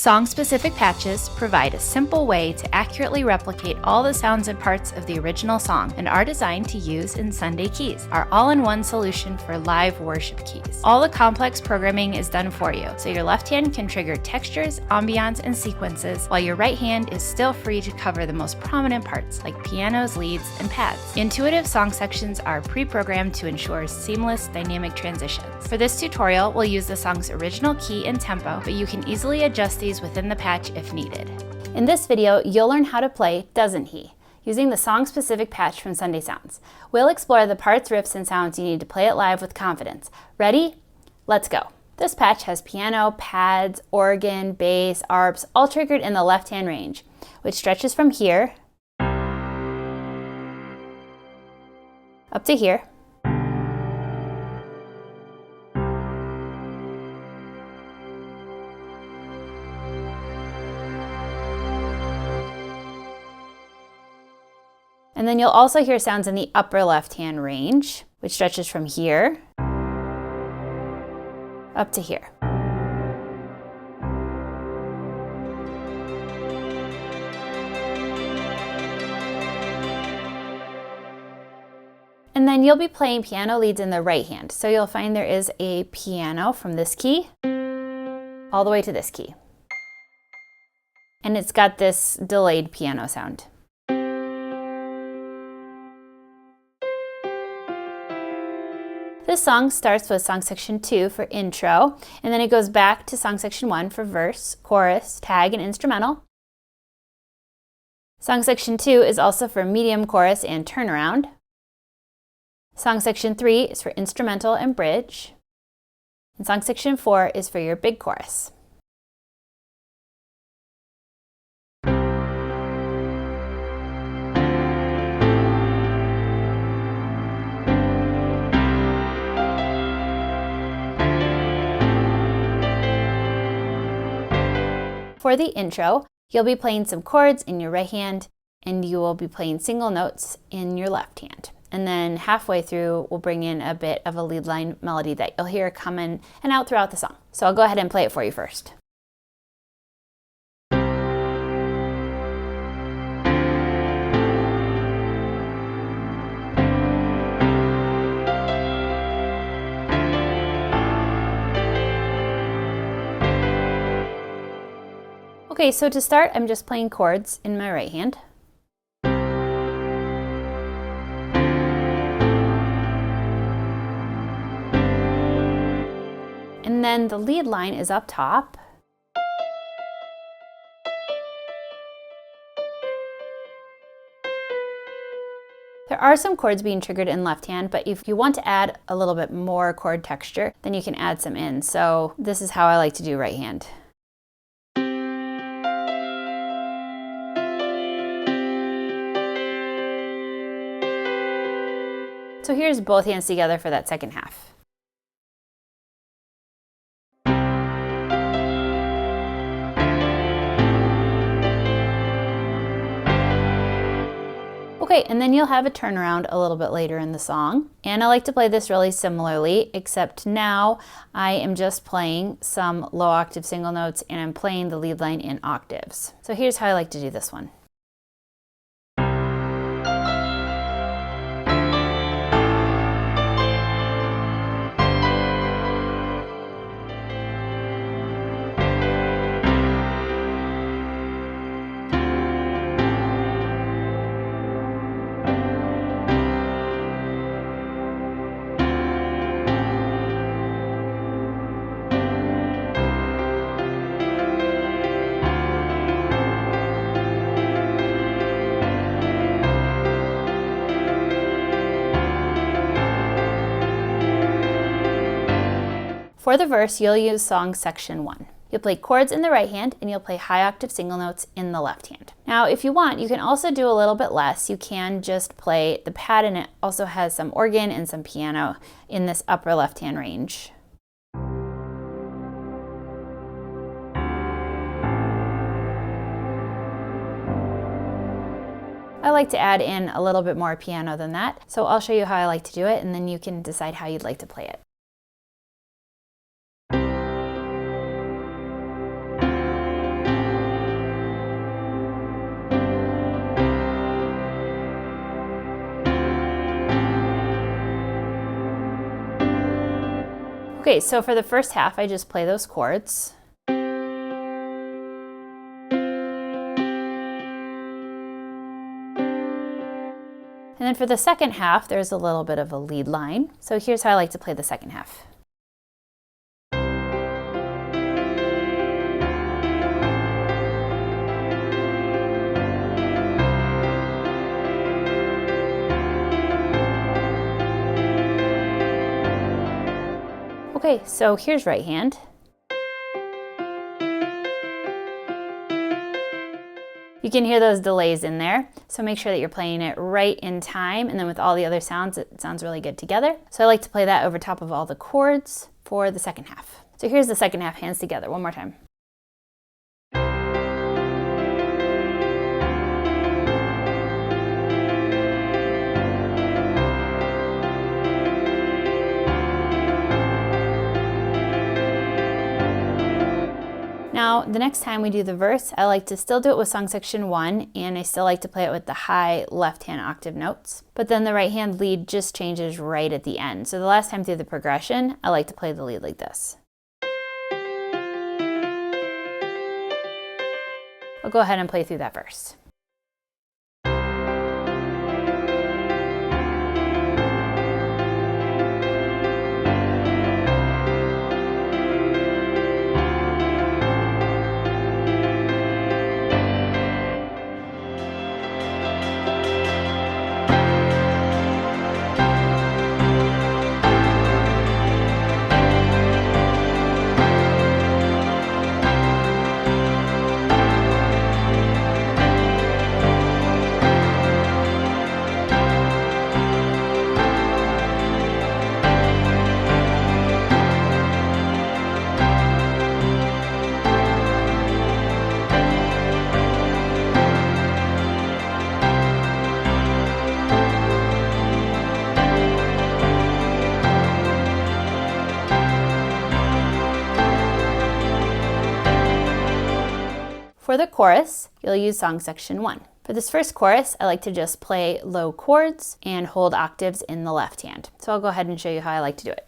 Song-specific patches provide a simple way to accurately replicate all the sounds and parts of the original song and are designed to use in Sunday Keys, our all-in-one solution for live worship keys. All the complex programming is done for you, so your left hand can trigger textures, ambiance, and sequences, while your right hand is still free to cover the most prominent parts like pianos, leads, and pads. Intuitive song sections are pre-programmed to ensure seamless dynamic transitions. For this tutorial, we'll use the song's original key and tempo, but you can easily adjust these within the patch if needed. In this video, you'll learn how to play Doesn't He, using the song-specific patch from Sunday Sounds. We'll explore the parts, riffs, and sounds you need to play it live with confidence. Ready? Let's go. This patch has piano, pads, organ, bass, arps, all triggered in the left-hand range, which stretches from here up to here. And then you'll also hear sounds in the upper left-hand range, which stretches from here up to here. And then you'll be playing piano leads in the right hand. So you'll find there is a piano from this key all the way to this key. And it's got this delayed piano sound. This song starts with song section 2 for intro, and then it goes back to song section 1 for verse, chorus, tag, and instrumental. Song section 2 is also for medium chorus and turnaround. Song section 3 is for instrumental and bridge. And song section 4 is for your big chorus. For the intro, you'll be playing some chords in your right hand, and you will be playing single notes in your left hand. And then halfway through, we'll bring in a bit of a lead line melody that you'll hear come in and out throughout the song. So I'll go ahead and play it for you first. Okay, so to start, I'm just playing chords in my right hand. And then the lead line is up top. There are some chords being triggered in left hand, but if you want to add a little bit more chord texture, then you can add some in. So this is how I like to do right hand. So here's both hands together for that second half. Okay, and then you'll have a turnaround a little bit later in the song. And I like to play this really similarly, except now I am just playing some low octave single notes and I'm playing the lead line in octaves. So here's how I like to do this one. For the verse, you'll use song section 1. You'll play chords in the right hand and you'll play high octave single notes in the left hand. Now, if you want, you can also do a little bit less. You can just play the pad, and it also has some organ and some piano in this upper left hand range. I like to add in a little bit more piano than that, so I'll show you how I like to do it, and then you can decide how you'd like to play it. Okay, so for the first half, I just play those chords. And then for the second half, there's a little bit of a lead line. So here's how I like to play the second half. Okay, so here's right hand. You can hear those delays in there, so make sure that you're playing it right in time, and then with all the other sounds, it sounds really good together. So I like to play that over top of all the chords for the second half. So here's the second half, hands together, one more time. Now, the next time we do the verse, I like to still do it with song section 1, and I still like to play it with the high left-hand octave notes. But then the right-hand lead just changes right at the end. So the last time through the progression, I like to play the lead like this. I'll go ahead and play through that verse. For the chorus, you'll use song section 1. For this first chorus, I like to just play low chords and hold octaves in the left hand. So I'll go ahead and show you how I like to do it.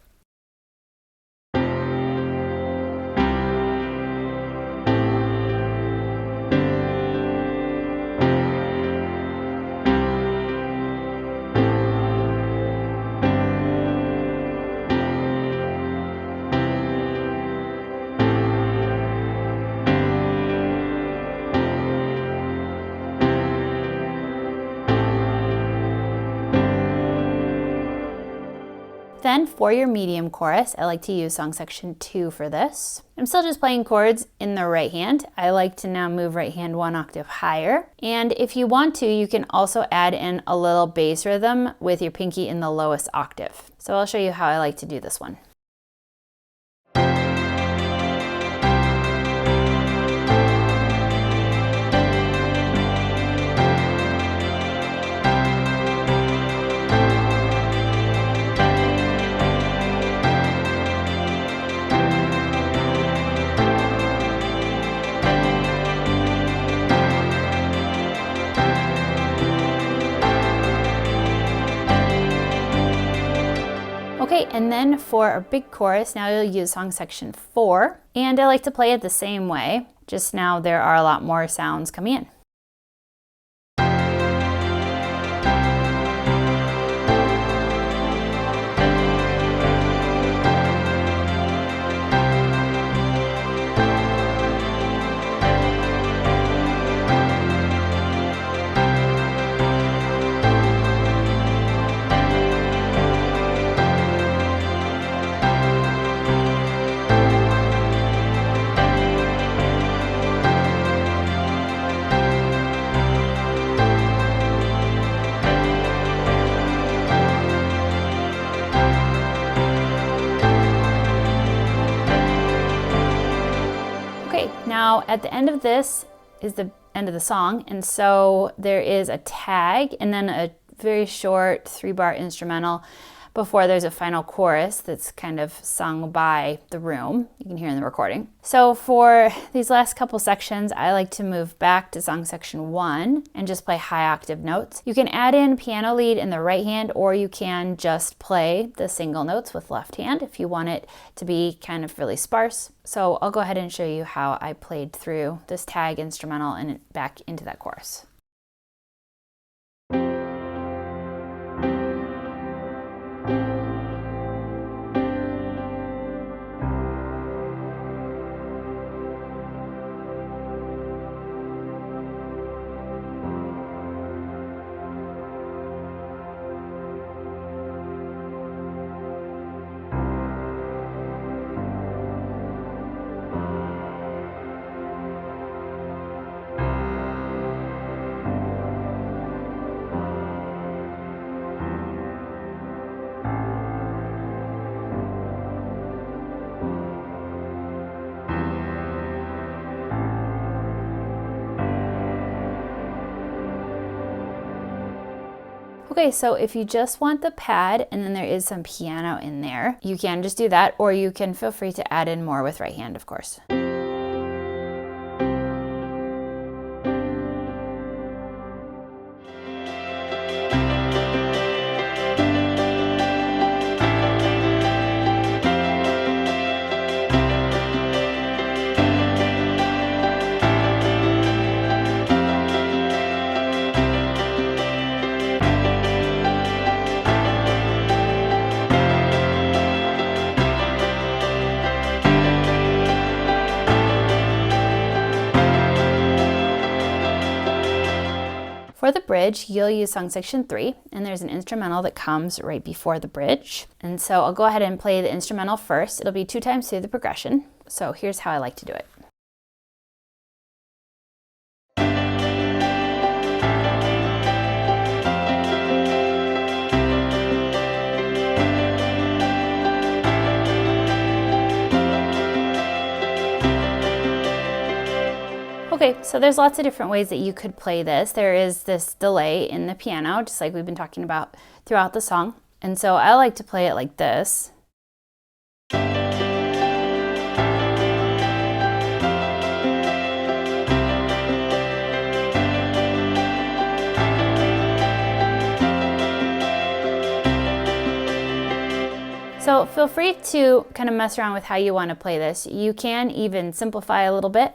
Then for your medium chorus, I like to use song section 2 for this. I'm still just playing chords in the right hand. I like to now move right hand 1 octave higher. And if you want to, you can also add in a little bass rhythm with your pinky in the lowest octave. So I'll show you how I like to do this one. Okay, and then for our big chorus, now you'll use song section 4. And I like to play it the same way, just now there are a lot more sounds coming in. Now at the end of this is the end of the song, and so there is a tag and then a very short 3-bar instrumental, before there's a final chorus that's kind of sung by the room. You can hear in the recording. So for these last couple sections, I like to move back to song section 1 and just play high octave notes. You can add in piano lead in the right hand, or you can just play the single notes with left hand if you want it to be kind of really sparse. So I'll go ahead and show you how I played through this tag instrumental and back into that chorus. Okay, so if you just want the pad and then there is some piano in there, you can just do that, or you can feel free to add in more with right hand, of course. For the bridge, you'll use song section 3, and there's an instrumental that comes right before the bridge. And so I'll go ahead and play the instrumental first. It'll be 2 times through the progression. So here's how I like to do it. Okay, so there's lots of different ways that you could play this. There is this delay in the piano, just like we've been talking about throughout the song. And so I like to play it like this. So feel free to kind of mess around with how you want to play this. You can even simplify a little bit.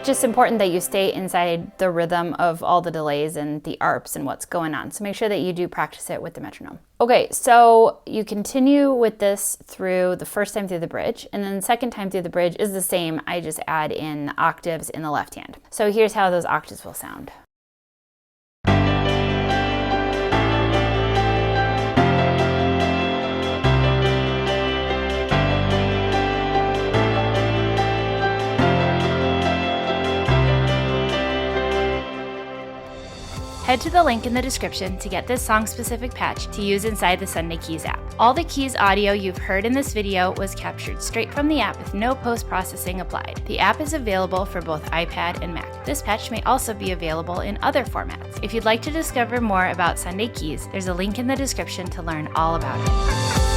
Just important that you stay inside the rhythm of all the delays and the arps and what's going on. So make sure that you do practice it with the metronome. Okay, so you continue with this through the first time through the bridge, and then the second time through the bridge is the same. I just add in octaves in the left hand. So here's how those octaves will sound. Head to the link in the description to get this song-specific patch to use inside the Sunday Keys app. All the Keys audio you've heard in this video was captured straight from the app with no post-processing applied. The app is available for both iPad and Mac. This patch may also be available in other formats. If you'd like to discover more about Sunday Keys, there's a link in the description to learn all about it.